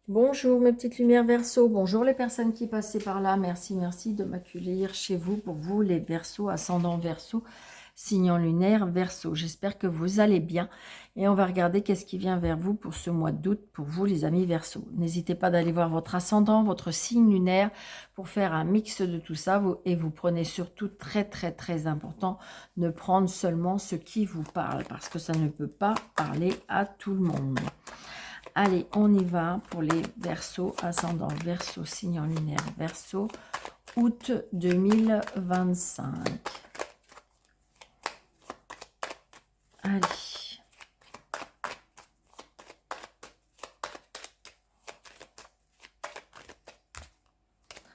Bonjour mes petites lumières Verseau, bonjour les personnes qui passaient par là, merci de m'accueillir chez vous, pour vous les Verseaux, ascendant Verseau, signe lunaire Verseau. J'espère que vous allez bien et on va regarder qu'est-ce qui vient vers vous pour ce mois d'août, pour vous les amis Verseau. N'hésitez pas d'aller voir votre ascendant, votre signe lunaire pour faire un mix de tout ça et vous prenez surtout très important de prendre seulement ce qui vous parle parce que ça ne peut pas parler à tout le monde. Allez, on y va pour les Verseaux, ascendant Verseau, signe en lunaire Verseau, août 2025. Allez.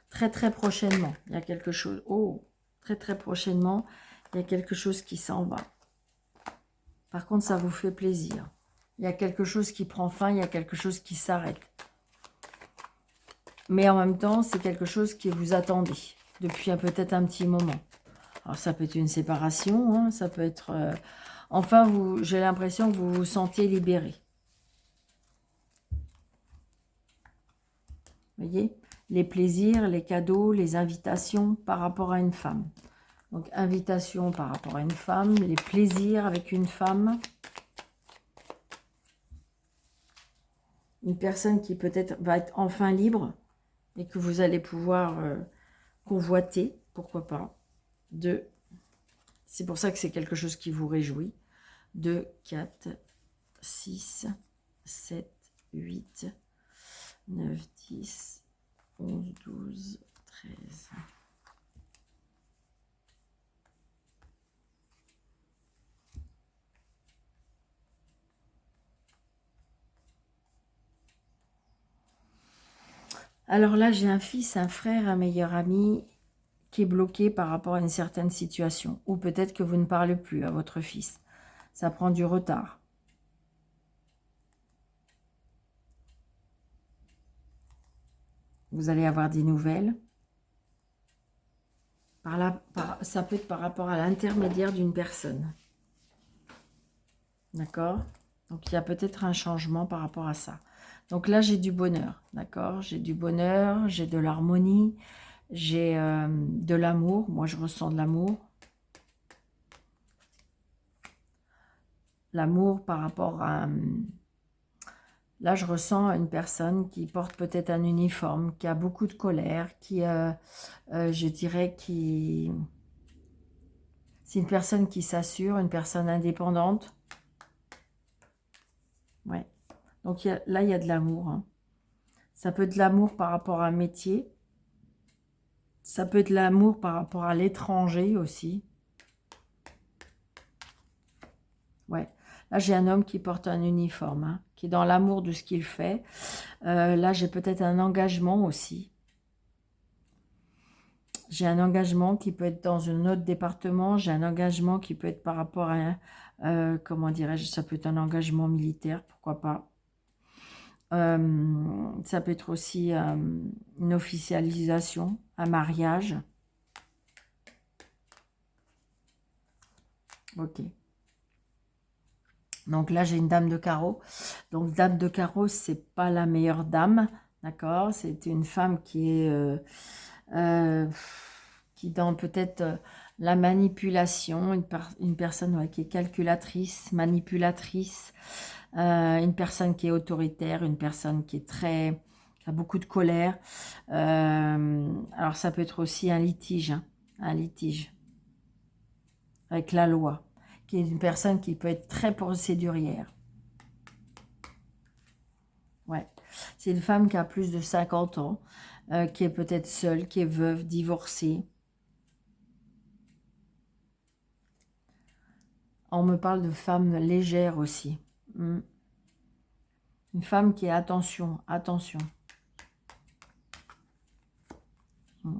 Très prochainement, il y a quelque chose. Oh, très prochainement, il y a quelque chose qui s'en va. Par contre, ça vous fait plaisir. Il y a quelque chose qui prend fin, il y a quelque chose qui s'arrête. Mais en même temps, c'est quelque chose que vous attendez depuis peut-être un petit moment. Alors, ça peut être une séparation, hein, ça peut être... enfin, j'ai l'impression que vous vous sentez libéré. Vous voyez? Les plaisirs, les cadeaux, les invitations par rapport à une femme. Donc, invitation par rapport à une femme, les plaisirs avec une femme. Une personne qui peut-être va être enfin libre et que vous allez pouvoir convoiter, pourquoi pas. C'est pour ça que c'est quelque chose qui vous réjouit. 2, 4, 6, 7, 8, 9, 10, 11, 12, 13. Alors là, j'ai un fils, un frère, un meilleur ami qui est bloqué par rapport à une certaine situation. Ou peut-être que vous ne parlez plus à votre fils. Ça prend du retard. Vous allez avoir des nouvelles. Ça peut être par rapport à l'intermédiaire d'une personne. D'accord? Donc, il y a peut-être un changement par rapport à ça. Donc là, j'ai du bonheur. D'accord? J'ai du bonheur, j'ai de l'harmonie, j'ai de l'amour. Moi, je ressens de l'amour. L'amour par rapport à... Là, je ressens une personne qui porte peut-être un uniforme, qui a beaucoup de colère, qui, je dirais, qui... C'est une personne qui s'assure, une personne indépendante. Ouais. Donc là, il y a de l'amour. Hein. Ça peut être de l'amour par rapport à un métier. Ça peut être de l'amour par rapport à l'étranger aussi. Ouais. Là, j'ai un homme qui porte un uniforme, hein, qui est dans l'amour de ce qu'il fait. Là, j'ai peut-être un engagement aussi. J'ai un engagement qui peut être dans un autre département. J'ai un engagement qui peut être par rapport à, comment dirais-je, ça peut être un engagement militaire, pourquoi pas. Ça peut être aussi une officialisation, un mariage. Ok. Donc là, j'ai une dame de carreau. Donc, dame de carreau, c'est pas la meilleure dame, d'accord? C'est une femme qui est... euh, qui dans peut-être la manipulation, une personne ouais, qui est calculatrice, manipulatrice, une personne qui est autoritaire, une personne qui est qui a beaucoup de colère. Alors, ça peut être aussi hein, un litige avec la loi, qui est une personne qui peut être très procédurière. Ouais. C'est une femme qui a plus de 50 ans, qui est peut-être seule, qui est veuve, divorcée. On me parle de femme légère aussi. Mm. Une femme qui est attention. Mm.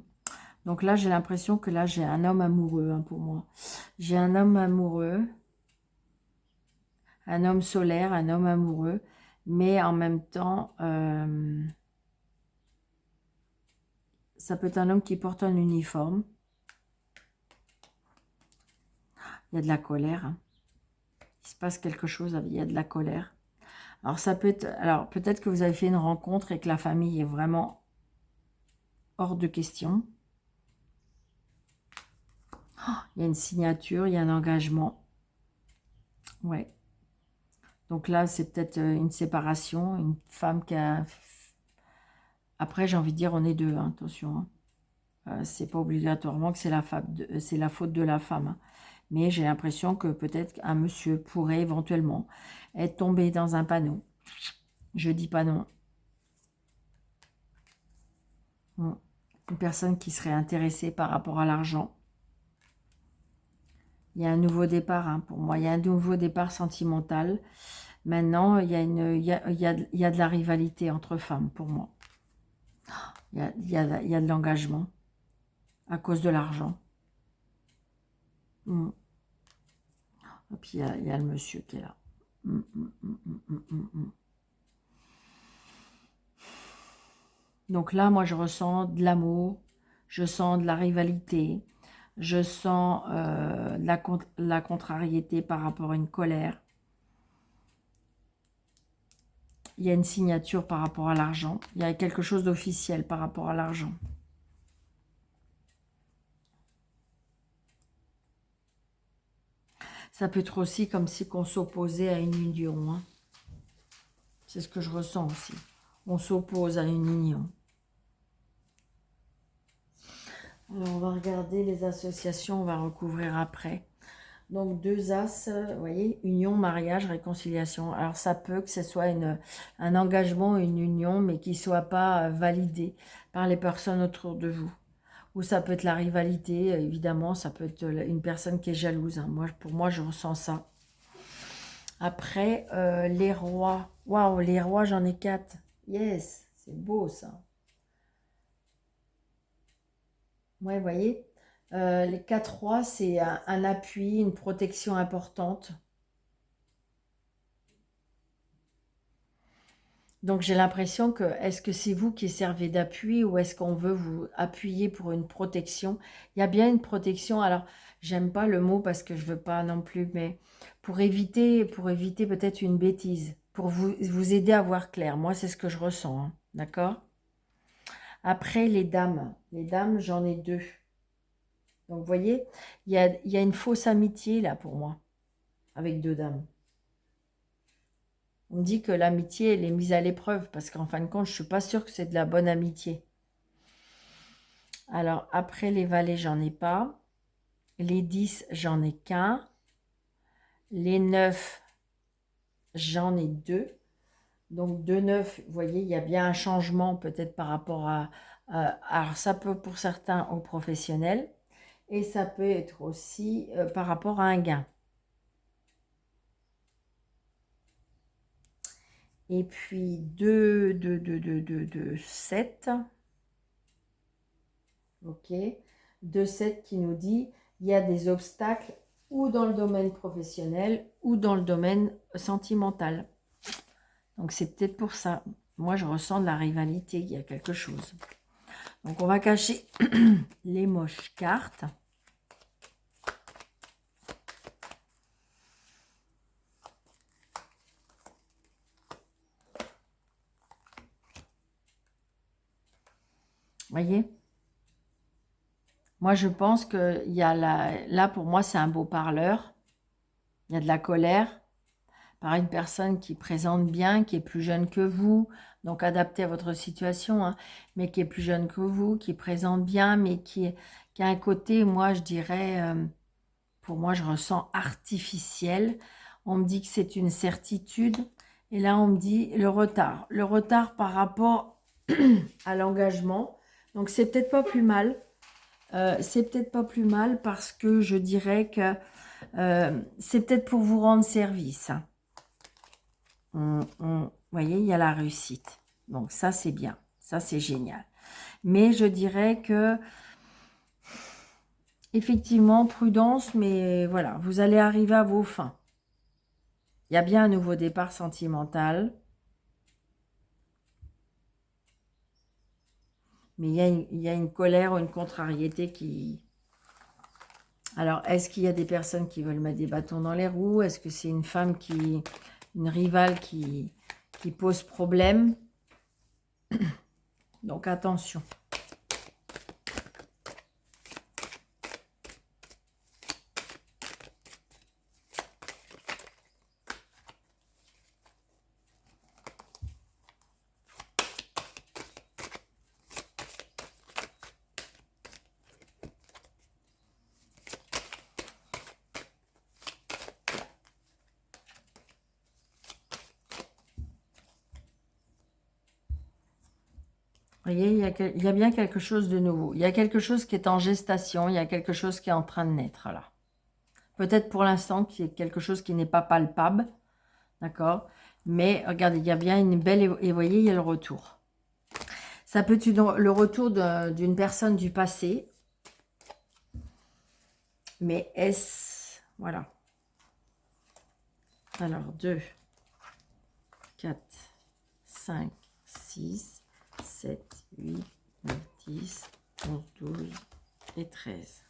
Donc là, j'ai l'impression que là, j'ai un homme amoureux hein, pour moi. J'ai un homme amoureux, un homme solaire, un homme amoureux, mais en même temps, ça peut être un homme qui porte un uniforme. Il y a de la colère. Hein. Il se passe quelque chose, il y a de la colère. Alors, ça peut être... Alors, peut-être que vous avez fait une rencontre et que la famille est vraiment hors de question. Oh, il y a une signature, il y a un engagement. Ouais. Donc là, c'est peut-être une séparation, une femme qui a... Après, j'ai envie de dire, on est deux, hein, attention. Hein. C'est pas obligatoirement que c'est la faute de la femme. Hein. Mais j'ai l'impression que peut-être un monsieur pourrait éventuellement être tombé dans un panneau. Je dis pas non. Une personne qui serait intéressée par rapport à l'argent. Il y a un nouveau départ, hein, pour moi. Il y a un nouveau départ sentimental. Maintenant, il y a de la rivalité entre femmes, pour moi. Il y a de l'engagement à cause de l'argent. Et puis, il y a le monsieur qui est là. Donc là, moi, je ressens de l'amour, je sens de la rivalité, je sens la contrariété par rapport à une colère. Il y a une signature par rapport à l'argent. Il y a quelque chose d'officiel par rapport à l'argent. Ça peut être aussi comme si on s'opposait à une union. Hein. C'est ce que je ressens aussi. On s'oppose à une union. Alors, on va regarder les associations, on va recouvrir après. Donc, 2 As, vous voyez, union, mariage, réconciliation. Alors, ça peut que ce soit un engagement, une union, mais qui ne soit pas validé par les personnes autour de vous. Ou ça peut être la rivalité, évidemment, ça peut être une personne qui est jalouse. Hein. Pour moi, je ressens ça. Après, les rois. Waouh, les rois, j'en ai 4. Yes, c'est beau ça. Ouais, vous voyez, les 4 rois, c'est un appui, une protection importante. Donc j'ai l'impression que, est-ce que c'est vous qui servez d'appui ou est-ce qu'on veut vous appuyer pour une protection? Il y a bien une protection, alors j'aime pas le mot parce que je veux pas non plus, mais pour éviter peut-être une bêtise, pour vous aider à voir clair. Moi, c'est ce que je ressens, hein, d'accord? Après, les dames, j'en ai 2. Donc vous voyez, il y a une fausse amitié là pour moi, avec 2 dames. On me dit que l'amitié, elle est mise à l'épreuve, parce qu'en fin de compte, je ne suis pas sûre que c'est de la bonne amitié. Alors, après les valets, j'en ai pas. Les 10, j'en ai qu'un. Les 9, j'en ai 2. Donc, 2 9, vous voyez, il y a bien un changement peut-être par rapport alors, ça peut pour certains aux professionnels, et ça peut être aussi par rapport à un gain. Et puis 2 7. Ok. 2 7 qui nous dit il y a des obstacles ou dans le domaine professionnel ou dans le domaine sentimental. Donc c'est peut-être pour ça. Moi je ressens de la rivalité, il y a quelque chose. Donc on va cacher les moches cartes. Voyez, moi je pense que il y a là pour moi c'est un beau parleur. Il y a de la colère par une personne qui présente bien, qui est plus jeune que vous, donc adapté à votre situation, hein, mais qui est plus jeune que vous, qui présente bien, mais qui a un côté, moi je dirais, pour moi je ressens artificiel. On me dit que c'est une certitude, et là on me dit le retard par rapport à l'engagement. Donc c'est peut-être pas plus mal. C'est peut-être pas plus mal parce que je dirais que c'est peut-être pour vous rendre service. Hein. Vous voyez, il y a la réussite. Donc ça, c'est bien. Ça, c'est génial. Mais je dirais que, effectivement, prudence, mais voilà, vous allez arriver à vos fins. Il y a bien un nouveau départ sentimental. Mais il y a une colère ou une contrariété qui... Alors, est-ce qu'il y a des personnes qui veulent mettre des bâtons dans les roues? Est-ce que c'est une femme qui une rivale qui pose problème. Donc attention. Vous voyez, il y a bien quelque chose de nouveau. Il y a quelque chose qui est en gestation. Il y a quelque chose qui est en train de naître là. Peut-être pour l'instant qu'il y a quelque chose qui n'est pas palpable. D'accord? Mais regardez, il y a bien une belle... Et vous voyez, il y a le retour. Ça peut être le retour d'une personne du passé. Mais est-ce... Voilà. Alors, 2, 4, 5, 6, 7, 8, 9, 10, 11, 12 et 13.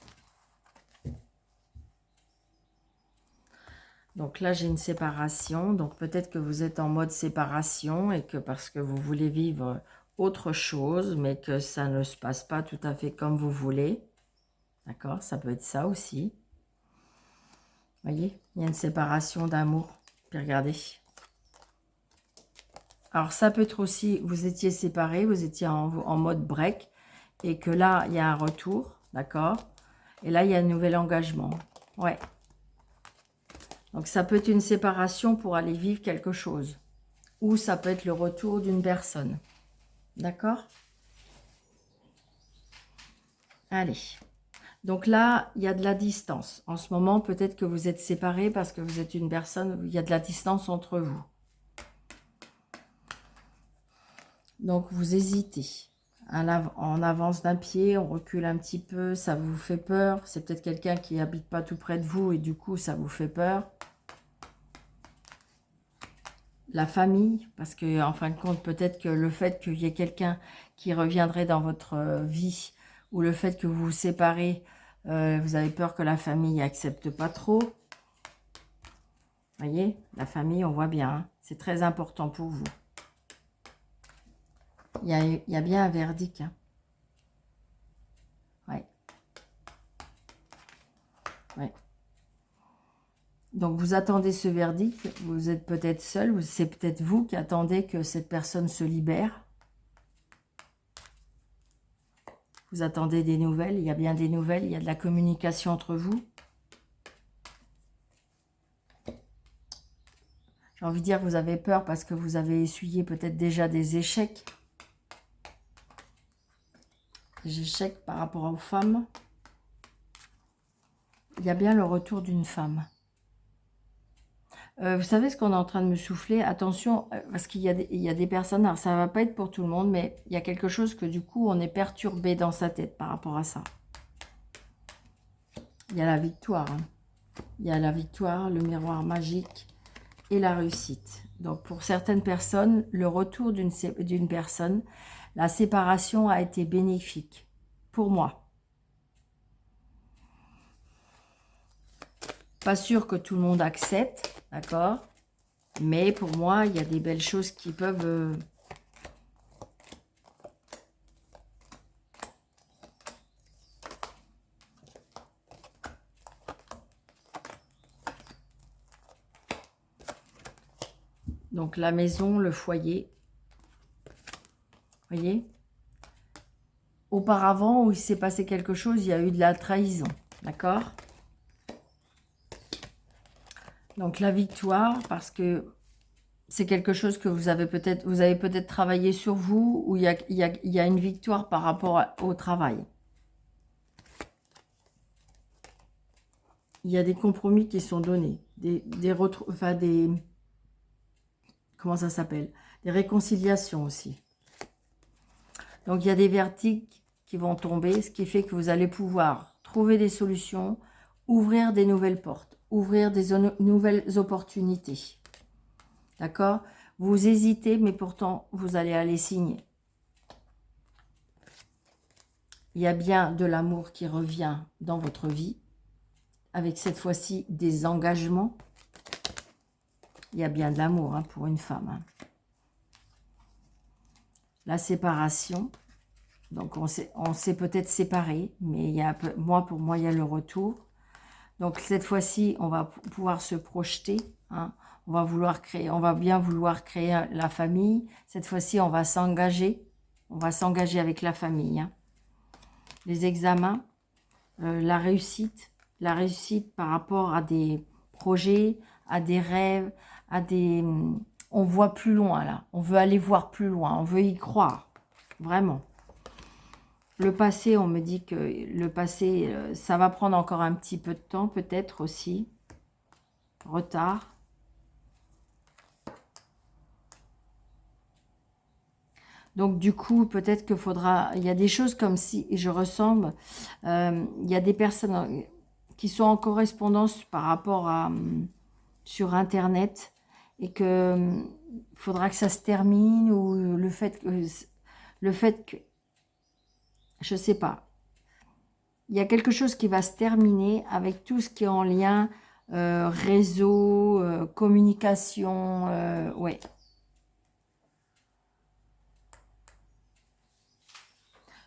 Donc là, j'ai une séparation. Donc peut-être que vous êtes en mode séparation et que parce que vous voulez vivre autre chose, mais que ça ne se passe pas tout à fait comme vous voulez. D'accord? Ça peut être ça aussi. Vous voyez? Il y a une séparation d'amour. Puis regardez. Alors ça peut être aussi, vous étiez séparés, vous étiez en mode break, et que là, il y a un retour. D'accord? Et là, il y a un nouvel engagement. Ouais. Donc ça peut être une séparation pour aller vivre quelque chose. Ou ça peut être le retour d'une personne. D'accord? Allez. Donc là, il y a de la distance. En ce moment, peut-être que vous êtes séparés parce que vous êtes une personne, il y a de la distance entre vous. Donc vous hésitez. En avance d'un pied, on recule un petit peu, ça vous fait peur. C'est peut-être quelqu'un qui n'habite pas tout près de vous et du coup, ça vous fait peur. La famille, parce que en fin de compte, peut-être que le fait qu'il y ait quelqu'un qui reviendrait dans votre vie, ou le fait que vous vous séparez, vous avez peur que la famille n'accepte pas trop. Vous voyez, la famille, on voit bien, hein, c'est très important pour vous. Il y a bien un verdict. Hein. Ouais. Ouais. Donc, vous attendez ce verdict, vous êtes peut-être seul, c'est peut-être vous qui attendez que cette personne se libère. Vous attendez des nouvelles, il y a bien des nouvelles, il y a de la communication entre vous. J'ai envie de dire que vous avez peur parce que vous avez essuyé peut-être déjà des échecs. Des échecs par rapport aux femmes. Il y a bien le retour d'une femme. Vous savez ce qu'on est en train de me souffler? Attention, parce qu'il y a des personnes, alors ça ne va pas être pour tout le monde, mais il y a quelque chose que du coup, on est perturbé dans sa tête par rapport à ça. Il y a la victoire. Hein. Il y a la victoire, le miroir magique et la réussite. Donc, pour certaines personnes, le retour d'une personne, la séparation a été bénéfique. Pour moi. Pas sûr que tout le monde accepte, d'accord? Mais pour moi, il y a des belles choses qui peuvent... Donc la maison, le foyer. Vous voyez? Auparavant, où il s'est passé quelque chose, il y a eu de la trahison. D'accord? Donc la victoire, parce que c'est quelque chose que vous avez peut-être travaillé sur vous, où il y a une victoire par rapport au travail. Il y a des compromis qui sont donnés, comment ça s'appelle? Des réconciliations aussi. Donc il y a des vertiges qui vont tomber, ce qui fait que vous allez pouvoir trouver des solutions, ouvrir des nouvelles portes, ouvrir des nouvelles opportunités. D'accord? Vous hésitez, mais pourtant, vous allez aller signer. Il y a bien de l'amour qui revient dans votre vie, avec cette fois-ci des engagements. Il y a bien de l'amour hein, pour une femme. Hein. La séparation. Donc, on s'est peut-être séparés, mais il y a, pour moi, il y a le retour. Donc, cette fois-ci, on va pouvoir se projeter. Hein. On va bien vouloir créer la famille. Cette fois-ci, on va s'engager. On va s'engager avec la famille. Hein. Les examens, la réussite par rapport à des projets, à des rêves, à des... On voit plus loin, là. On veut aller voir plus loin. On veut y croire. Vraiment. Le passé, on me dit que le passé, ça va prendre encore un petit peu de temps, peut-être aussi. Retard. Donc, du coup, peut-être qu'il faudra... Il y a des choses comme si je ressemble. Il y a des personnes qui sont en correspondance par rapport à... sur Internet. Et que faudra que ça se termine. Ou le fait que... Je sais pas. Il y a quelque chose qui va se terminer avec tout ce qui est en lien réseau, communication, ouais.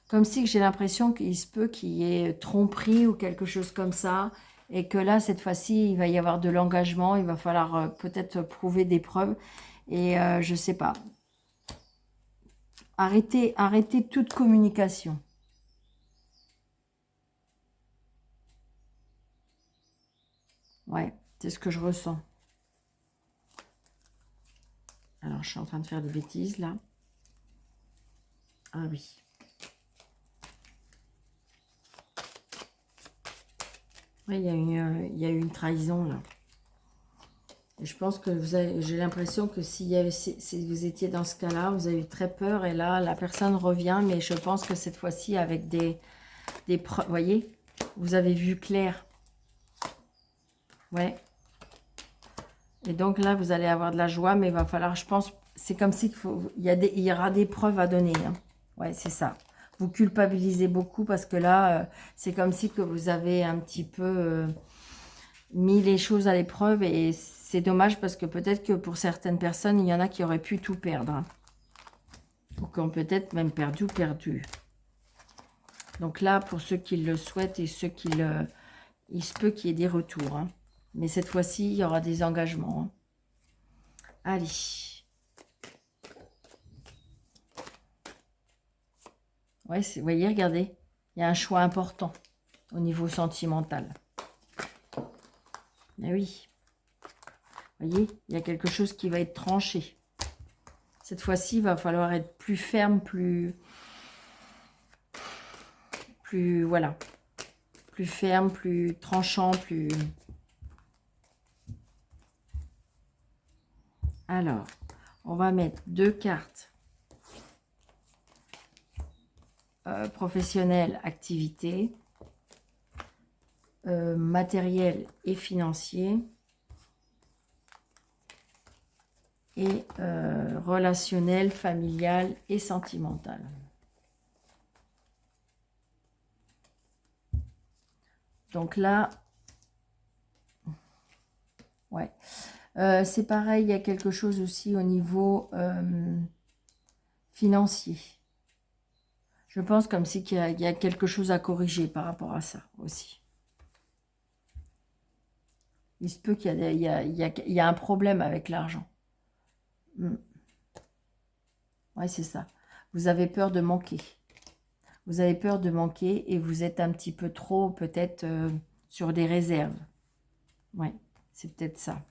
Comme si j'ai l'impression qu'il se peut qu'il y ait tromperie ou quelque chose comme ça, et que là, cette fois-ci, il va y avoir de l'engagement, il va falloir peut-être prouver des preuves, et je sais pas. Arrêtez toute communication. Ouais, c'est ce que je ressens. Alors, je suis en train de faire des bêtises, là. Ah oui. Oui, il y a eu une trahison, là. Et je pense que j'ai l'impression que si vous étiez dans ce cas-là, vous avez eu très peur, et là, la personne revient, mais je pense que cette fois-ci, avec des preuves, vous voyez, vous avez vu clair. Ouais. Et donc là, vous allez avoir de la joie, mais il va falloir, je pense, c'est comme si il y aura des preuves à donner. Hein. Ouais, c'est ça. Vous culpabilisez beaucoup parce que là, c'est comme si que vous avez un petit peu mis les choses à l'épreuve, et c'est dommage parce que peut-être que pour certaines personnes, il y en a qui auraient pu tout perdre. Hein. Ou qui ont peut-être même perdu. Donc là, pour ceux qui le souhaitent et ceux qui le... Il se peut qu'il y ait des retours. Hein. Mais cette fois-ci, il y aura des engagements. Hein. Allez. Ouais, vous voyez, regardez. Il y a un choix important au niveau sentimental. Eh oui. Vous voyez, il y a quelque chose qui va être tranché. Cette fois-ci, il va falloir être plus ferme, plus voilà. Plus ferme, plus tranchant, plus... Alors, on va mettre 2 cartes. Professionnel, activité. Matériel et financier. Et relationnel, familial et sentimental. Donc là, ouais. C'est pareil, il y a quelque chose aussi au niveau financier. Je pense comme si il y a quelque chose à corriger par rapport à ça aussi. Il se peut qu'il y a un problème avec l'argent. Ouais, c'est ça. Vous avez peur de manquer. Vous avez peur de manquer et vous êtes un petit peu trop peut-être sur des réserves. Ouais, c'est peut-être ça.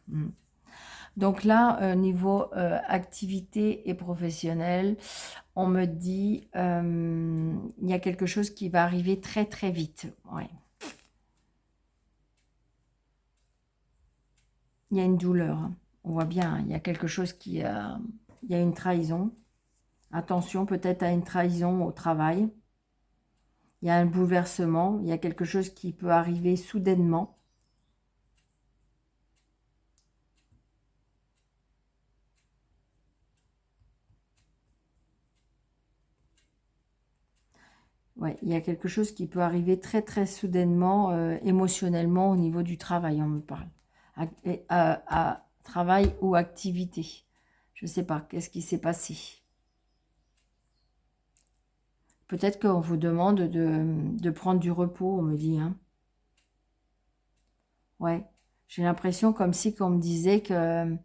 Donc là, niveau activité et professionnel, on me dit il y a quelque chose qui va arriver très très vite. Ouais. Il y a une douleur. Hein. On voit bien, il y a quelque chose qui... il y a une trahison. Attention peut-être à une trahison au travail. Il y a un bouleversement. Il y a quelque chose qui peut arriver soudainement. Ouais, il y a quelque chose qui peut arriver très très soudainement, émotionnellement au niveau du travail, on me parle. Travail ou activité. Je ne sais pas, qu'est-ce qui s'est passé? Peut-être qu'on vous demande de prendre du repos, on me dit. Hein. Ouais, j'ai l'impression comme si qu'on me disait que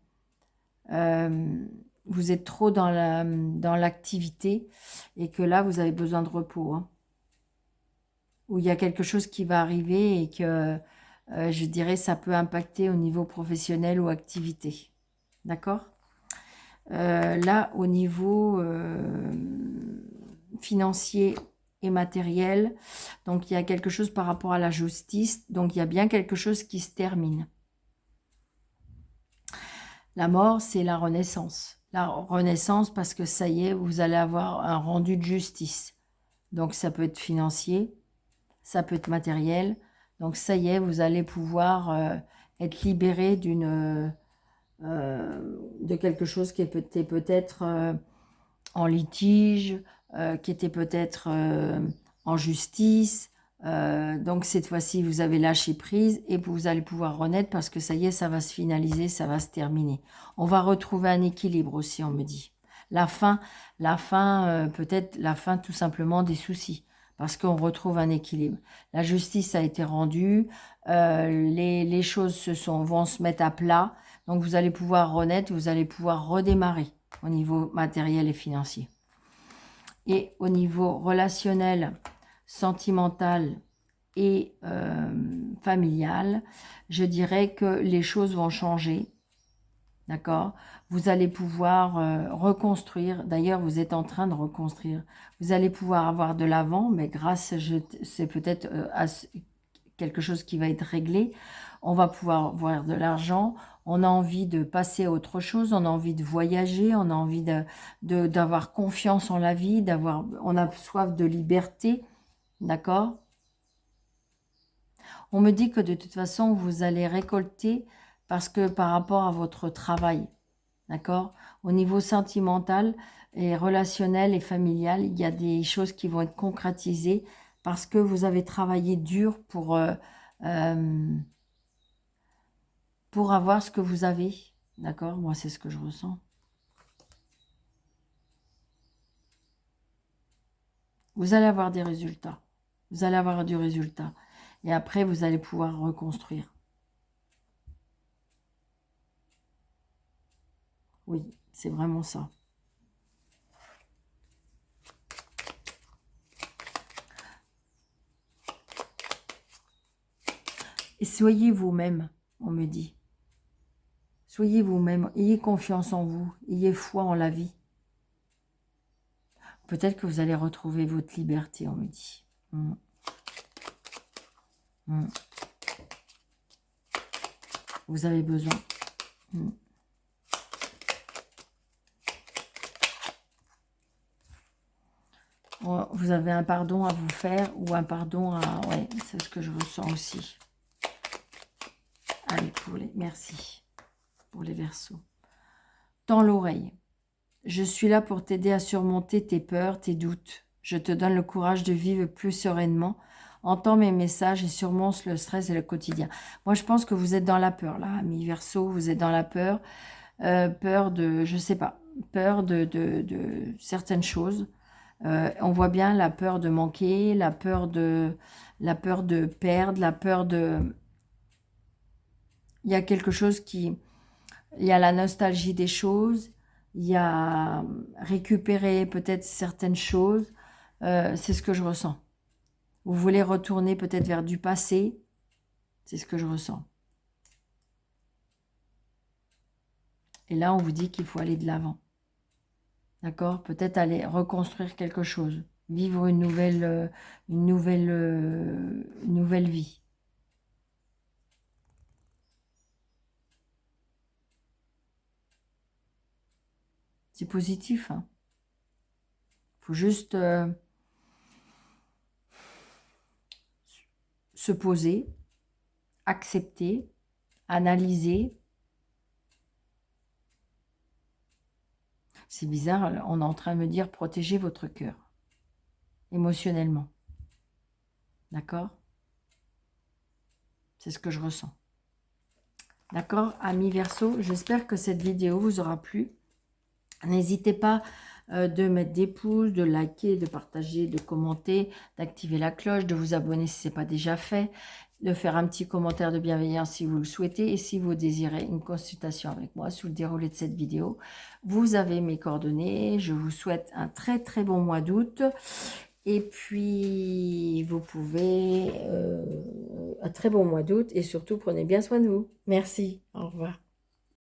vous êtes trop dans l'activité et que là, vous avez besoin de repos. Hein. Ou il y a quelque chose qui va arriver et que, je dirais, ça peut impacter au niveau professionnel ou activité. D'accord? Là, au niveau financier et matériel, donc il y a quelque chose par rapport à la justice, donc il y a bien quelque chose qui se termine. La mort, c'est la renaissance. La renaissance parce que ça y est, vous allez avoir un rendu de justice. Donc ça peut être financier, ça peut être matériel. Donc ça y est, vous allez pouvoir être libéré de quelque chose qui était peut-être en litige, qui était peut-être en justice. Donc cette fois-ci, vous avez lâché prise et vous allez pouvoir renaître parce que ça y est, ça va se finaliser, ça va se terminer. On va retrouver un équilibre aussi, on me dit. La fin, peut-être la fin tout simplement des soucis parce qu'on retrouve un équilibre. La justice a été rendue, les choses vont se mettre à plat, donc vous allez pouvoir renaître, vous allez pouvoir redémarrer au niveau matériel et financier. Et au niveau relationnel, sentimental et familial, je dirais que les choses vont changer. D'accord? Vous allez pouvoir reconstruire. D'ailleurs, vous êtes en train de reconstruire. Vous allez pouvoir avoir de l'avant, mais c'est peut-être quelque chose qui va être réglé. On va pouvoir voir de l'argent. On a envie de passer à autre chose. On a envie de voyager. On a envie d'avoir confiance en la vie. On a soif de liberté. D'accord? On me dit que de toute façon, vous allez récolter parce que par rapport à votre travail, d'accord? Au niveau sentimental et relationnel et familial, il y a des choses qui vont être concrétisées parce que vous avez travaillé dur pour avoir ce que vous avez, d'accord? Moi, c'est ce que je ressens. Vous allez avoir des résultats. Vous allez avoir du résultat. Et après, vous allez pouvoir reconstruire. Oui, c'est vraiment ça. Et soyez vous-même, on me dit. Soyez vous-même, ayez confiance en vous, ayez foi en la vie. Peut-être que vous allez retrouver votre liberté, on me dit. Vous avez besoin. Vous avez un pardon à vous faire ou un pardon à... Ouais, c'est ce que je ressens aussi. Allez, merci pour les Verseaux. Tends l'oreille. Je suis là pour t'aider à surmonter tes peurs, tes doutes. Je te donne le courage de vivre plus sereinement. Entends mes messages et surmonte le stress et le quotidien. Moi, je pense que vous êtes dans la peur, là, amis Verseaux, vous êtes dans la peur. Peur de, je sais pas, peur de certaines choses. On voit bien la peur de manquer, la peur de perdre, la peur de... Il y a quelque chose qui... Il y a la nostalgie des choses, il y a récupérer peut-être certaines choses. C'est ce que je ressens. Vous voulez retourner peut-être vers du passé. C'est ce que je ressens. Et là, on vous dit qu'il faut aller de l'avant. D'accord? Peut-être aller reconstruire quelque chose. Vivre une nouvelle vie. C'est positif. Hein. Faut juste se poser, accepter, analyser. C'est bizarre, on est en train de me dire protégez votre cœur émotionnellement. D'accord? C'est ce que je ressens. D'accord, amis Verseau, j'espère que cette vidéo vous aura plu. N'hésitez pas de mettre des pouces, de liker, de partager, de commenter, d'activer la cloche, de vous abonner si ce n'est pas déjà fait, de faire un petit commentaire de bienveillance si vous le souhaitez. Et si vous désirez une consultation avec moi sous le déroulé de cette vidéo, vous avez mes coordonnées. Je vous souhaite un très très bon mois d'août. Et puis, vous pouvez... un très bon mois d'août et surtout, prenez bien soin de vous. Merci. Au revoir.